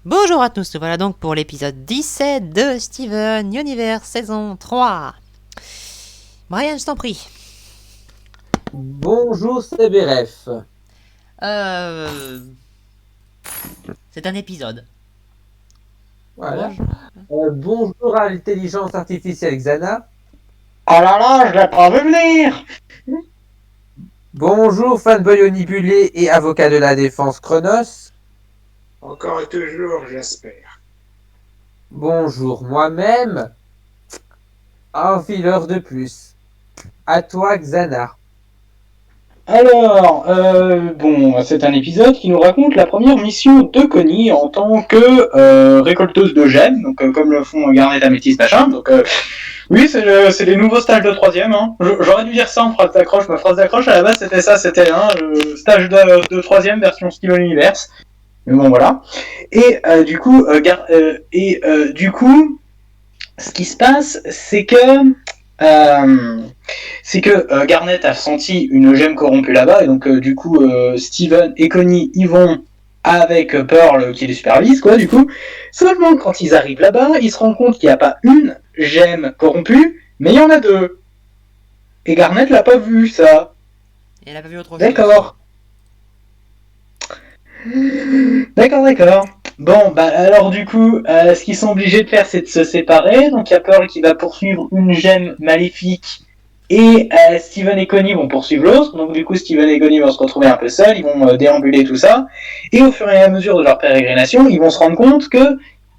Bonjour à tous, voilà donc pour l'épisode 17 de Steven Universe saison 3. Brian, je t'en prie. Bonjour CBRF. C'est un épisode. Voilà. Bonjour. Bonjour à l'intelligence artificielle Xana. Oh là là, je l'ai pas vu venir. Bonjour fanboy onibulé et avocat de la défense Chronos. Encore et toujours, j'espère. Bonjour moi-même. Un fileur de plus. À toi Xana. Alors, bon, c'est un épisode qui nous raconte la première mission de Connie en tant que récolteuse de gemmes, donc comme le font Garnet, Améthyste, machin. Donc, oui, c'est les nouveaux stages de troisième. Hein. J'aurais dû dire ça en phrase d'accroche. Ma phrase d'accroche à la base c'était ça, c'était le stage de troisième version Steven Universe. Mais bon, voilà. Et du coup, ce qui se passe, c'est que Garnet a senti une gemme corrompue là-bas, et donc du coup Steven et Connie y vont avec Pearl qui les supervise, quoi, du coup. Seulement quand ils arrivent là-bas, ils se rendent compte qu'il n'y a pas une gemme corrompue, mais il y en a deux. Et Garnet l'a pas vu, ça. Et elle a pas vu autre chose. D'accord. D'accord. Bon, bah alors du coup, ce qu'ils sont obligés de faire, c'est de se séparer. Donc il y a Pearl qui va poursuivre une gemme maléfique et Steven et Connie vont poursuivre l'autre. Donc du coup, Steven et Connie vont se retrouver un peu seuls, ils vont déambuler tout ça. Et au fur et à mesure de leur pérégrination, ils vont se rendre compte que,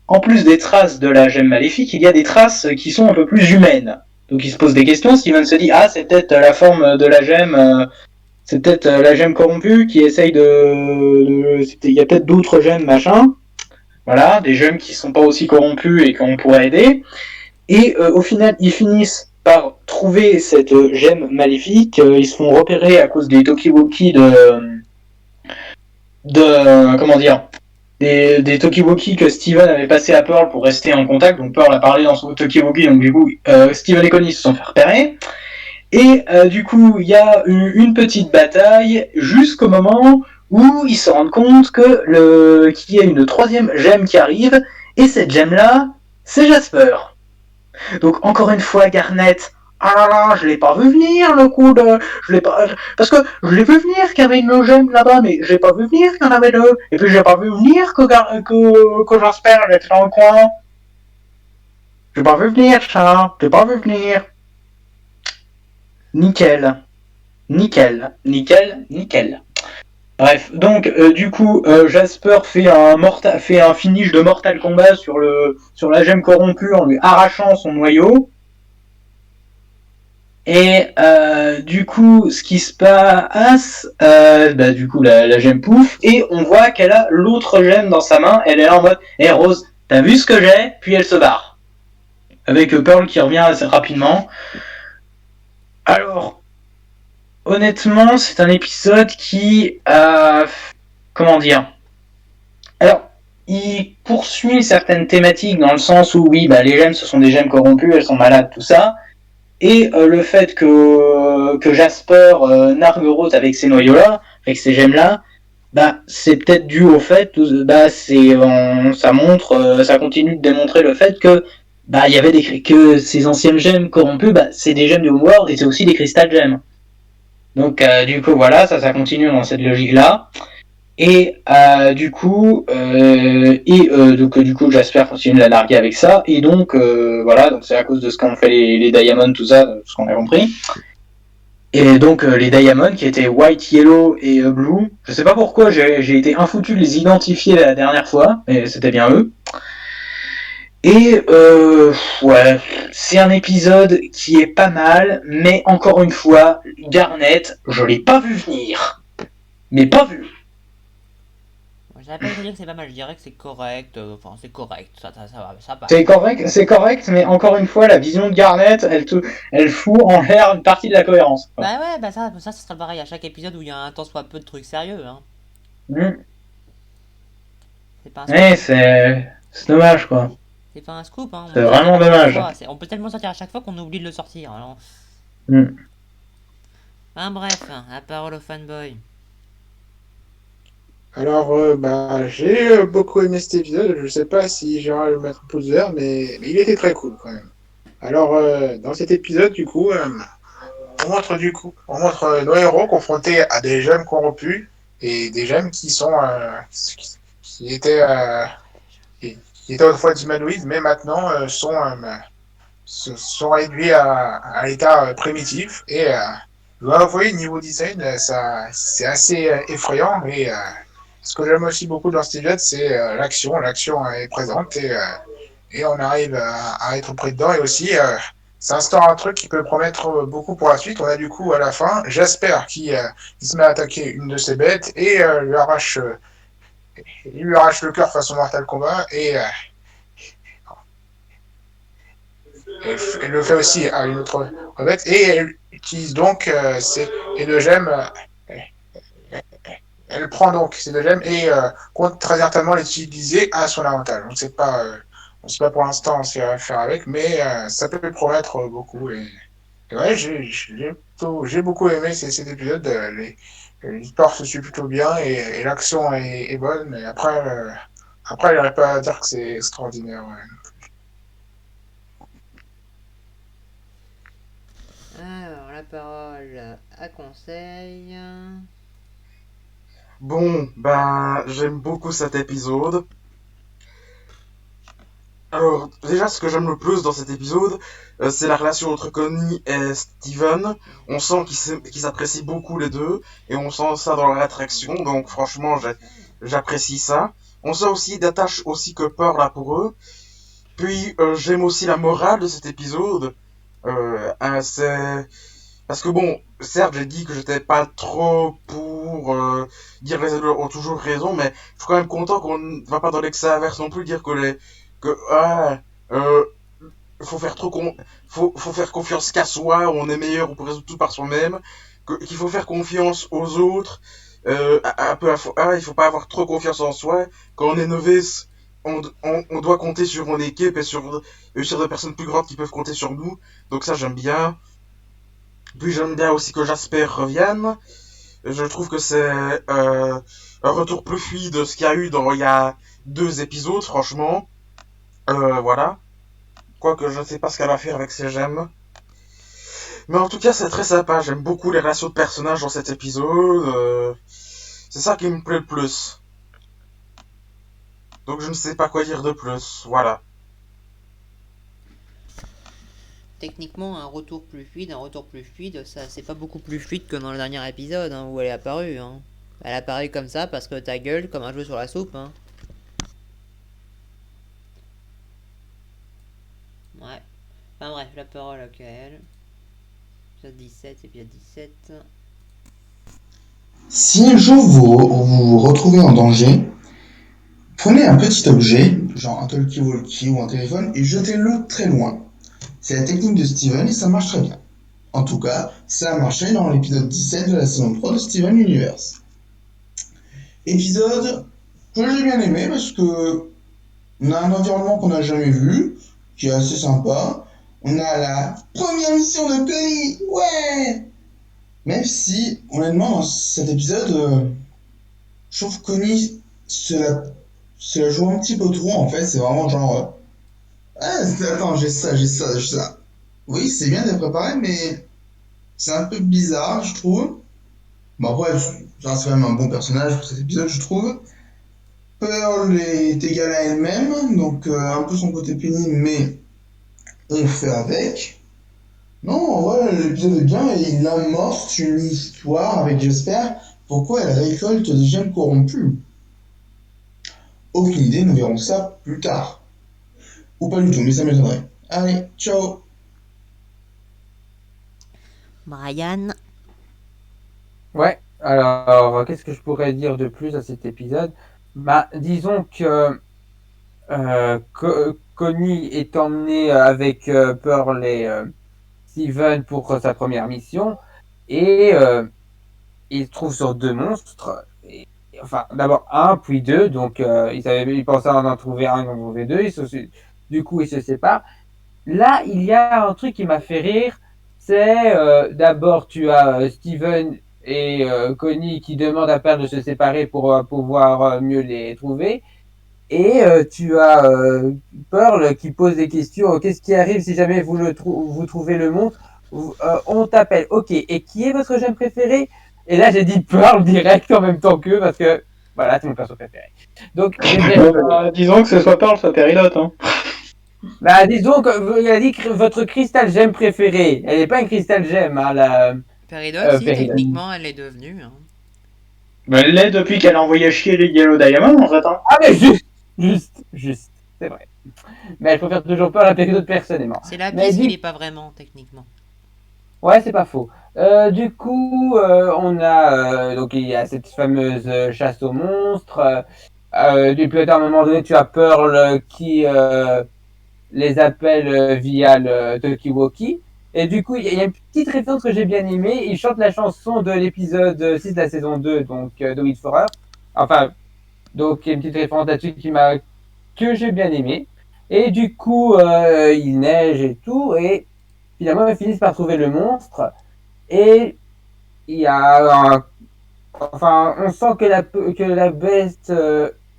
en plus des traces de la gemme maléfique, il y a des traces qui sont un peu plus humaines. Donc ils se posent des questions. Steven se dit, ah, c'est peut-être la forme de la gemme. C'est peut-être la gemme corrompue qui essaye il y a peut-être d'autres gemmes, machin. Voilà, des gemmes qui sont pas aussi corrompues et qu'on pourrait aider. Et au final, ils finissent par trouver cette gemme maléfique. Ils se font repérer à cause des Tokiwoki comment dire, des Tokiwoki que Steven avait passé à Pearl pour rester en contact. Donc Pearl a parlé dans son Tokiwoki, donc du coup, Steven et Connie se sont fait repérer. Et du coup, il y a une petite bataille jusqu'au moment où ils se rendent compte qu'il y a une troisième gemme qui arrive, et cette gemme-là, c'est Jasper. Donc encore une fois, Garnet, ah là là, je l'ai pas vu venir le coup de... Je l'ai pas... Parce que je l'ai vu venir qu'il y avait une gemme là-bas, mais j'ai pas vu venir qu'il y en avait deux. Et puis j'ai pas vu venir que Jasper était dans le coin. J'ai pas vu venir ça, j'ai pas vu venir. Nickel. Bref, donc du coup, Jasper fait un finish de Mortal Kombat sur la gemme corrompue en lui arrachant son noyau. Et du coup, ce qui se passe, du coup, la gemme pouf, et on voit qu'elle a l'autre gemme dans sa main. Elle est là en mode, hey, Rose, t'as vu ce que j'ai? Puis elle se barre. Avec Pearl qui revient assez rapidement. Alors, honnêtement, c'est un épisode qui, comment dire, alors, il poursuit certaines thématiques dans le sens où, oui, bah, les gemmes, ce sont des gemmes corrompues, elles sont malades, tout ça, et le fait que Jasper nargue Rose avec ces noyaux-là, avec ces gemmes-là, bah, c'est peut-être dû au fait, ça continue de démontrer le fait que, bah, il y avait que ces anciennes gemmes corrompues, bah, c'est des gemmes de Homeworld et c'est aussi des cristals gemmes. Donc du coup voilà, ça continue dans cette logique-là. Et du coup Jasper continue de la narguer avec ça. Et donc voilà, donc c'est à cause de ce qu'ont fait les Diamonds, tout ça, ce qu'on a compris. Et donc les Diamonds qui étaient White, Yellow et Blue. Je sais pas pourquoi j'ai été infoutu de les identifier la dernière fois, mais c'était bien eux. Et ouais, c'est un épisode qui est pas mal, mais encore une fois, Garnet, je l'ai pas vu venir. Mais pas vu. Je dirais pas que dire que c'est pas mal, je dirais que c'est correct. Enfin, c'est correct, ça va, ça passe. C'est correct, mais encore une fois, la vision de Garnet, elle fout en l'air une partie de la cohérence. Bah ouais, bah ça sera pareil à chaque épisode où il y a un tant soit peu de trucs sérieux, hein. C'est pas un scoop. Ouais, c'est dommage, quoi. C'est pas un scoop, hein. C'est vraiment dommage. On peut tellement sortir à chaque fois qu'on oublie de le sortir, alors. Bref, la parole au fanboy. Alors, j'ai beaucoup aimé cet épisode. Je sais pas si j'aurais le mettre pouce vert, mais il était très cool quand même. Alors, dans cet épisode, du coup, on montre nos héros confrontés à des jeunes corrompus et des jeunes qui étaient, qui étaient autrefois humanoïdes, mais maintenant sont réduits à l'état primitif. Et je dois avouer, niveau design, ça, c'est assez effrayant. Et ce que j'aime aussi beaucoup dans cet épisode, c'est l'action. L'action est présente et on arrive à être pris dedans. Et aussi, ça instaure un truc qui peut promettre beaucoup pour la suite. On a du coup, à la fin, Jasper qui se met à attaquer une de ses bêtes et il lui arrache le cœur façon Mortal Kombat. Elle le fait aussi à une autre bête. Et elle utilise donc et de gemmes. Elle prend donc ces deux gemmes et compte très certainement les utiliser à son avantage. On ne sait pas pour l'instant ce qu'il va faire avec, mais ça peut promettre beaucoup. Et ouais, j'ai beaucoup aimé cet épisode. L'histoire se suit plutôt bien et l'action est bonne. Mais après, j'arrive pas à dire que c'est extraordinaire. Ouais. Alors, la parole à Conseil. Bon, ben, j'aime beaucoup cet épisode. Alors, déjà, ce que j'aime le plus dans cet épisode, c'est la relation entre Connie et Steven. On sent qu'ils s'apprécient beaucoup les deux, et on sent ça dans leur attraction, donc franchement, j'apprécie ça. On sent aussi d'attache aussi que Pearl là pour eux. Puis, j'aime aussi la morale de cet épisode. C'est parce que bon, certes, j'ai dit que j'étais pas trop pour dire les aides ont toujours raison, mais je suis quand même content qu'on ne va pas dans l'excès inverse non plus, dire euh, faut faire faut faire confiance qu'à soi, on est meilleur, on peut résoudre tout par soi-même, qu'il faut faire confiance aux autres, il faut pas avoir trop confiance en soi. Quand on est novice, on doit compter sur mon équipe et sur des personnes plus grandes qui peuvent compter sur nous. Donc ça, j'aime bien. Puis j'aime bien aussi que Jasper revienne. Je trouve que c'est un retour plus fluide de ce qu'il y a eu il y a 2 épisodes, franchement. Voilà. Quoique je ne sais pas ce qu'elle va faire avec ses gemmes. Mais en tout cas, c'est très sympa. J'aime beaucoup les relations de personnages dans cet épisode. C'est ça qui me plaît le plus. Donc je ne sais pas quoi dire de plus. Voilà. Techniquement, un retour plus fluide, ça c'est pas beaucoup plus fluide que dans le dernier épisode où elle est apparue. Elle est apparue comme ça parce que ta gueule comme un cheveu sur la soupe. Ouais. Enfin bref, la parole à Kael. Épisode 17, épisode 17. Si un jour vous vous retrouvez en danger, prenez un petit objet, genre un talkie-walkie ou un téléphone, et jetez-le très loin. C'est la technique de Steven et ça marche très bien. En tout cas, ça a marché dans l'épisode 17 de la saison 3 de Steven Universe. Épisode que j'ai bien aimé parce que on a un environnement qu'on n'a jamais vu, qui est assez sympa. On a la première mission de Connie, ouais. Même si, honnêtement, dans cet épisode, je trouve que Connie se la joue un petit peu trop, en fait. C'est vraiment genre, attends, j'ai ça. Oui, c'est bien d'être préparé, mais c'est un peu bizarre, je trouve. Bon, après, ça reste quand même un bon personnage pour cet épisode, je trouve. Pearl est égale à elle-même, donc un peu son côté pénible, mais on fait avec. Non, en vrai, l'épisode est bien et il amorce une histoire avec, j'espère, pourquoi elle récolte des gemmes corrompues. Aucune idée, nous verrons ça plus tard. Ou pas du tout, mais ça m'étonnerait. Allez, ciao. Brian. Ouais, alors qu'est-ce que je pourrais dire de plus à cet épisode? Disons que Connie est emmené avec Pearl et Steven pour sa première mission et ils se trouvent sur 2 monstres. Enfin, d'abord un, puis deux. Donc ils pensaient en trouver un, ils en ont trouvé deux. Du coup, ils se séparent. Là, il y a un truc qui m'a fait rire. C'est d'abord tu as Steven et Connie qui demande à Pearl de se séparer pour pouvoir mieux les trouver. Et tu as Pearl qui pose des questions. Qu'est-ce qui arrive si jamais vous trouvez le monstre? On t'appelle. Ok. Et qui est votre gemme préféré? Et là, j'ai dit Pearl direct en même temps qu'eux parce que voilà, c'est mon perso préféré. Donc, Disons que ce soit Pearl, soit Perilote. Hein. bah, disons que il a dit votre cristal gemme préféré. Elle n'est pas une cristal gemme, hein, la Peridot, si, Peridot. techniquement, elle est devenue. Hein. Ben, elle l'est depuis qu'elle a envoyé chier les Yellow Diamond, en fait. Hein. Ah, mais juste, c'est vrai. Mais elle préfère toujours pas la Peridot personnellement. C'est la Mais piste du- qu'il est pas vraiment, techniquement. Ouais, c'est pas faux. Du coup, on a donc il y a cette fameuse chasse aux monstres. Et puis à un moment donné, tu as Pearl qui les appelle via le Talkie-Walkie. Et du coup, il y a une petite référence que j'ai bien aimée. Il chante la chanson de l'épisode 6 de la saison 2, donc de Wait For Her. Enfin, donc il y a une petite référence là-dessus que j'ai bien aimé. Et du coup, il neige et tout, et finalement ils finissent par trouver le monstre. Et il y a enfin, on sent que la bête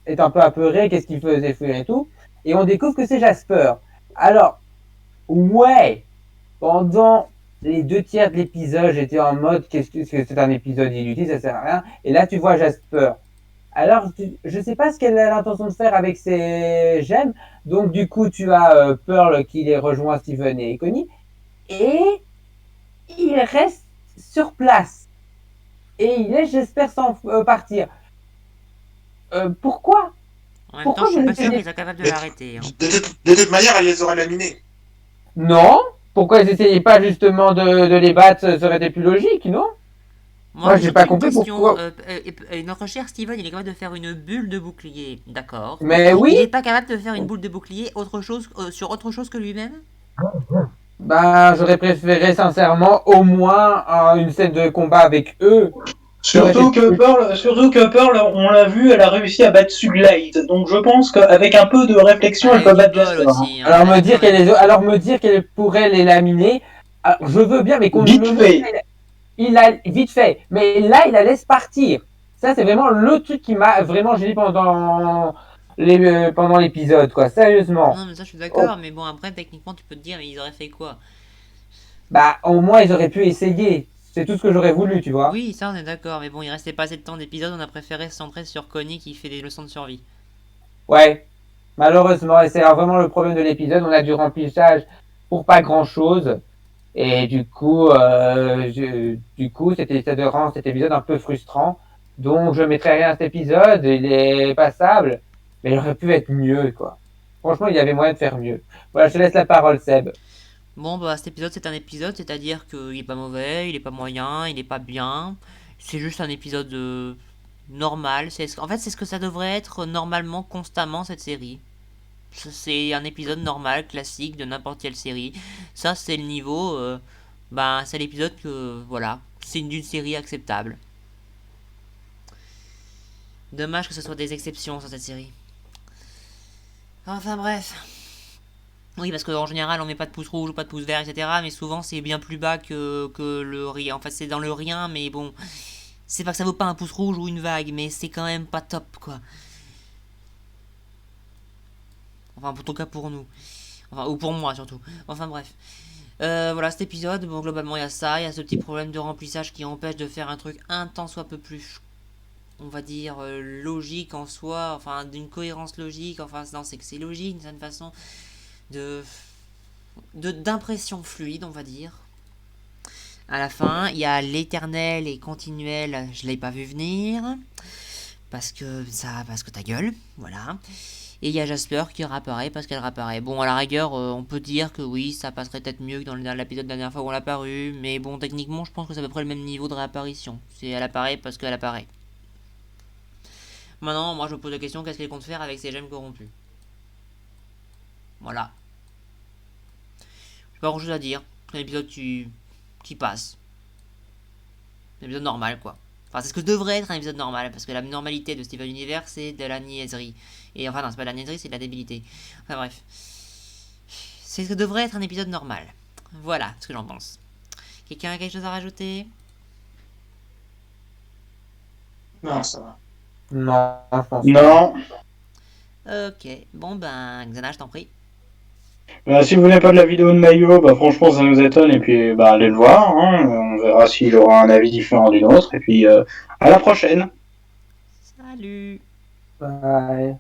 est un peu apeurée, qu'est-ce qu'il faisait fuir et tout. Et on découvre que c'est Jasper. Alors, ouais, pendant les 2 tiers de l'épisode, j'étais en mode qu'est-ce que c'est un épisode inutile, ça sert à rien. Et là, tu vois Jasper. Alors, je sais pas ce qu'elle a l'intention de faire avec ses gemmes. Donc, du coup, tu as Pearl qui les rejoint, Steven et Connie. Et il reste sur place. Et il laisse Jasper sans partir. Pourquoi? En même Pourquoi temps, je suis vous pas sûr essayez- qu'ils soient capables de Mais- l'arrêter. Hein. De toute manière, elle les aurait laminés. Non? Pourquoi ils essayaient pas justement de les battre? Ça aurait été plus logique, non? Moi, j'ai surtout pas une compris question. pourquoi. Notre cher Steven, il est capable de faire une bulle de bouclier, d'accord. Mais Il oui, n'est pas capable de faire une boule de bouclier sur autre chose que lui-même? bah j'aurais préféré sincèrement au moins une scène de combat avec eux. Surtout que Pearl, on l'a vu, elle a réussi à battre Suglide. Donc je pense qu'avec un peu de réflexion, elle peut battre Jasper. aussi. Hein. Alors me dire qu'elle pourrait les laminer. Alors, je veux bien, mais qu'on Vite me fait. il a vite fait. Mais là, il la laisse partir. Ça, c'est vraiment le truc qui m'a vraiment gêné pendant l'épisode, quoi. Sérieusement. Non, mais ça, je suis d'accord. Mais bon, après, techniquement, tu peux te dire, mais ils auraient fait quoi? Bah, au moins, ils auraient pu essayer. C'est tout ce que j'aurais voulu, tu vois. Oui, ça, on est d'accord. Mais bon, il restait pas assez de temps d'épisode. On a préféré se centrer sur Connie qui fait des leçons de survie. Ouais. Malheureusement, et c'est vraiment le problème de l'épisode. On a du remplissage pour pas grand-chose. Et du coup, ça rend cet épisode un peu frustrant. Donc, je mettrai rien à cet épisode. Il est passable. Mais il aurait pu être mieux, quoi. Franchement, il y avait moyen de faire mieux. Voilà, je te laisse la parole, Seb. Bon, bah, cet épisode, c'est un épisode, c'est-à-dire qu'il est pas mauvais, il est pas moyen, il est pas bien. C'est juste un épisode normal. En fait, c'est ce que ça devrait être normalement, constamment, cette série. C'est un épisode normal, classique de n'importe quelle série. Ça, c'est le niveau. Bah, c'est l'épisode que. Voilà. C'est d'une série acceptable. Dommage que ce soit des exceptions sur cette série. Enfin, bref. Oui, parce qu'en général, on met pas de pouce rouge ou pas de pouce vert, etc. Mais souvent, c'est bien plus bas que le rien. Enfin, c'est dans le rien, mais bon. C'est pas que ça vaut pas un pouce rouge ou une vague, mais c'est quand même pas top, quoi. Enfin, en tout cas pour nous. Enfin, ou pour moi, surtout. Enfin, bref. Voilà, cet épisode, bon, globalement, il y a ça. Il y a ce petit problème de remplissage qui empêche de faire un truc un tant soit peu plus, on va dire, logique en soi. Enfin, d'une cohérence logique. Enfin, non, c'est que c'est logique, d'une certaine façon. D'impression fluide, on va dire. À la fin, il y a l'éternel et continuel, je l'ai pas vu venir. Parce que ta gueule, voilà. Et il y a Jasper qui réapparaît parce qu'elle réapparaît. Bon, à la rigueur, on peut dire que oui, ça passerait peut-être mieux que dans l'épisode de la dernière fois où on l'a apparu. Mais bon, techniquement, je pense que c'est à peu près le même niveau de réapparition. Elle apparaît parce qu'elle apparaît. Maintenant, moi je me pose la question, qu'est-ce qu'elle compte faire avec ces gemmes corrompues? Voilà. J'ai pas grand chose à dire. C'est un épisode qui passe. Un épisode normal, quoi. Enfin, c'est ce que devrait être un épisode normal, parce que la normalité de Steven Universe, c'est de la niaiserie. Et enfin, non, c'est pas de la niaiserie, c'est de la débilité. Enfin, bref. C'est ce que devrait être un épisode normal. Voilà ce que j'en pense. Quelqu'un a quelque chose à rajouter? Non, ça va. Non, je pense pas. Non. Ok, bon ben, Xana, je t'en prie. Si vous n'avez pas de la vidéo de Mayo, bah franchement ça nous étonne et puis bah allez le voir, hein. On verra s'il aura un avis différent du nôtre et puis à la prochaine. Salut! Bye.